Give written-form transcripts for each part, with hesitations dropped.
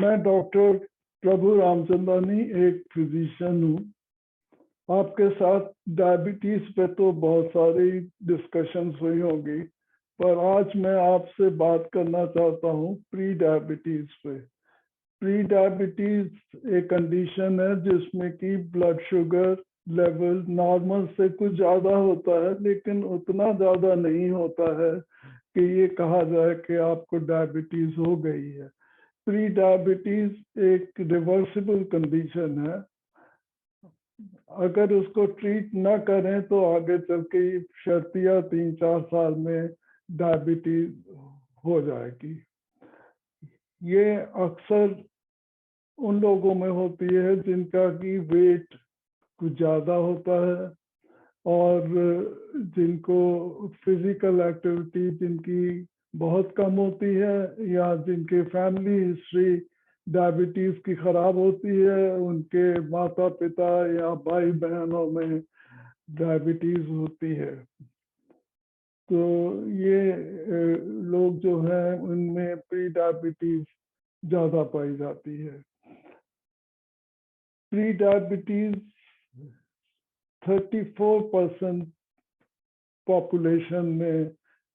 मैं डॉक्टर प्रभु रामचंदानी एक फिजिशियन हूँ। आपके साथ डायबिटीज पे तो बहुत सारी डिस्कशंस हुई होंगी, पर आज मैं आपसे बात करना चाहता हूँ प्री डायबिटीज पे। प्री डायबिटीज एक कंडीशन है जिसमें कि ब्लड शुगर लेवल नॉर्मल से कुछ ज़्यादा होता है, लेकिन उतना ज़्यादा नहीं होता है कि ये कहा जाए कि आपको डायबिटीज हो गई है। प्री डायबिटीज एक रिवर्सिबल कंडीशन है। अगर उसको ट्रीट ना करें तो आगे चल के शर्तिया 3-4 साल में डायबिटीज हो जाएगी। ये अक्सर उन लोगों में होती है जिनका कि वेट कुछ ज़्यादा होता है और जिनको फिजिकल एक्टिविटी जिनकी बहुत कम होती है, या जिनके फैमिली हिस्ट्री डायबिटीज की खराब होती है, उनके माता पिता या भाई बहनों में डायबिटीज होती है। तो ये लोग जो हैं उनमें प्री डायबिटीज ज़्यादा पाई जाती है। प्री डायबिटीज 34% पॉपुलेशन में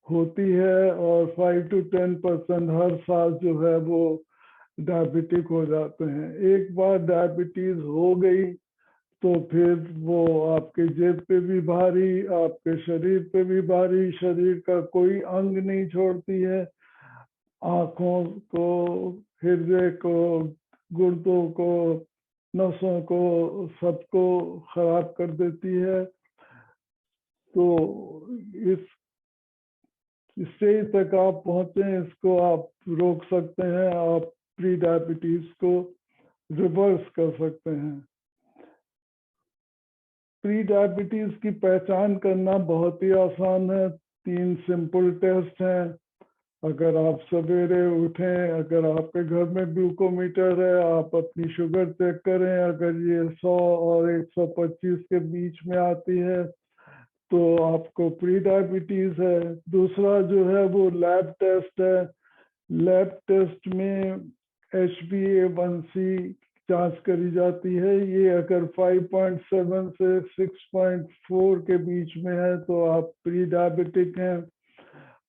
होती है और 5 to 10% हर साल जो है वो डायबिटिक हो जाते हैं। एक बार डायबिटीज हो गई तो फिर वो आपके जेब पे भी भारी, आपके शरीर पे भी भारी, शरीर का कोई अंग नहीं छोड़ती है, आँखों को, हृदय को, गुर्दों को, नसों को, सबको खराब कर देती है। तो इस स्टेज तक आप पहुंचे, इसको आप रोक सकते हैं, आप प्री डायबिटीज को रिवर्स कर सकते हैं। प्री डायबिटीज की पहचान करना बहुत ही आसान है। 3 सिंपल टेस्ट हैं। अगर आप सवेरे उठें, अगर आपके घर में ग्लूकोमीटर है, आप अपनी शुगर चेक करें, अगर ये 100 और 125 के बीच में आती है तो आपको प्री डायबिटीज है। दूसरा जो है वो लैब टेस्ट है। लैब टेस्ट में HbA1c जांच करी जाती है। ये अगर 5.7 से 6.4 के बीच में है तो आप प्री डायबिटिक हैं।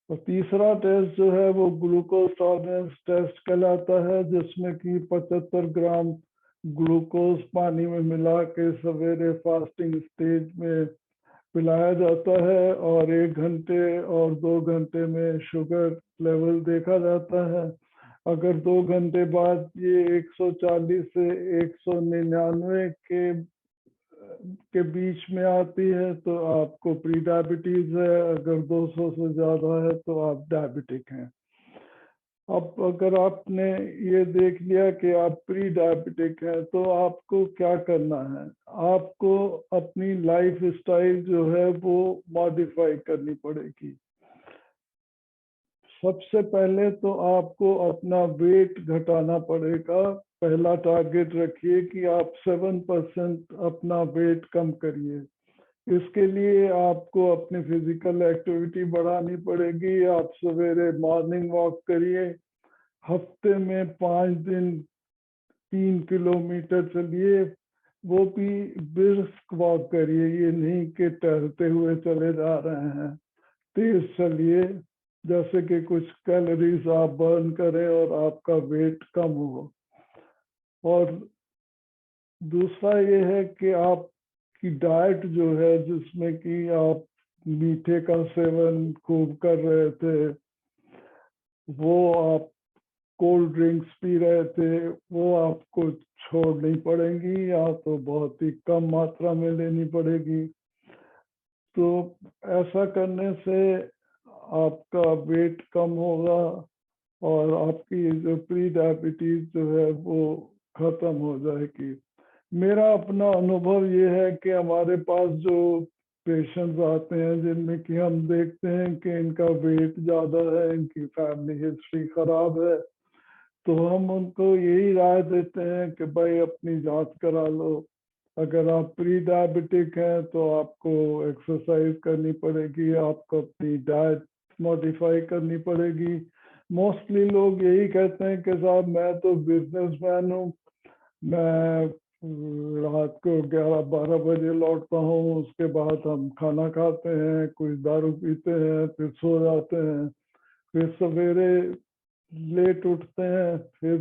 और तीसरा टेस्ट जो है वो ग्लूकोज टॉलरेंस टेस्ट कहलाता है, जिसमें कि 75 ग्राम ग्लूकोज पानी में मिला के सवेरे फास्टिंग स्टेज में पिलाया जाता है और 1 घंटे और 2 घंटे में शुगर लेवल देखा जाता है। अगर 2 घंटे बाद ये 140 से 199 के बीच में आती है तो आपको प्री डायबिटीज है। अगर 200 से ज़्यादा है तो आप डायबिटिक हैं। अब अगर आपने ये देख लिया कि आप प्री डायबिटिक हैं तो आपको क्या करना है। आपको अपनी लाइफ स्टाइल जो है वो मॉडिफाई करनी पड़ेगी। सबसे पहले तो आपको अपना वेट घटाना पड़ेगा। पहला टारगेट रखिए कि आप 7% अपना वेट कम करिए। इसके लिए आपको अपनी फिजिकल एक्टिविटी बढ़ानी पड़ेगी। आप सवेरे मॉर्निंग वॉक करिए। हफ्ते में 5 दिन 3 किलोमीटर चलिए, वो भी ब्रिस्क वॉक करिए। ये नहीं कि टहलते हुए चले जा रहे हैं। तेज चलिए, जैसे कि कुछ कैलोरीज आप बर्न करें और आपका वेट कम हो। और दूसरा ये है कि आपकी डाइट जो है, जिसमें कि आप मीठे का सेवन खूब कर रहे थे, वो आप कोल्ड ड्रिंक्स पी रहे थे, वो आपको छोड़नी पड़ेंगी या तो बहुत ही कम मात्रा में लेनी पड़ेगी। तो ऐसा करने से आपका वेट कम होगा और आपकी जो प्री डायबिटीज जो है वो खत्म हो जाएगी। मेरा अपना अनुभव ये है कि हमारे पास जो पेशेंट्स आते हैं जिनमें कि हम देखते हैं कि इनका वेट ज़्यादा है, इनकी फैमिली हिस्ट्री खराब है, तो हम उनको यही राय देते हैं कि भाई अपनी जांच करा लो। अगर आप प्री डायबिटिक हैं तो आपको एक्सरसाइज करनी पड़ेगी, आपको अपनी डाइट मॉडिफाई करनी पड़ेगी। मोस्टली लोग यही कहते हैं कि साहब मैं तो बिजनेसमैन हूँ, मैं रात को 11-12 बजे लौटता हूँ, उसके बाद हम खाना खाते हैं, कुछ दारू पीते हैं, फिर सो जाते हैं, फिर सवेरे लेट उठते हैं, फिर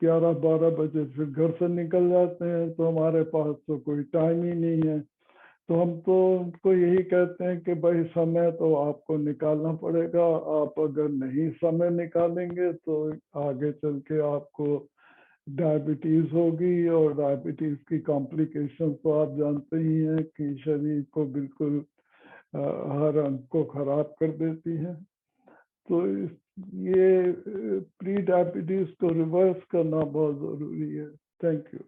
11-12 बजे फिर घर से निकल जाते हैं, तो हमारे पास तो कोई टाइम ही नहीं है। तो हम तो उनको यही कहते हैं कि भाई समय तो आपको निकालना पड़ेगा, आप अगर नहीं समय निकालेंगे तो आगे चल के आपको डायबिटीज होगी, और डायबिटीज की कॉम्प्लिकेशन तो आप जानते ही हैं कि शरीर को बिल्कुल हर अंग को खराब कर देती है। तो ये प्री डायबिटीज को रिवर्स करना बहुत जरूरी है। Thank you.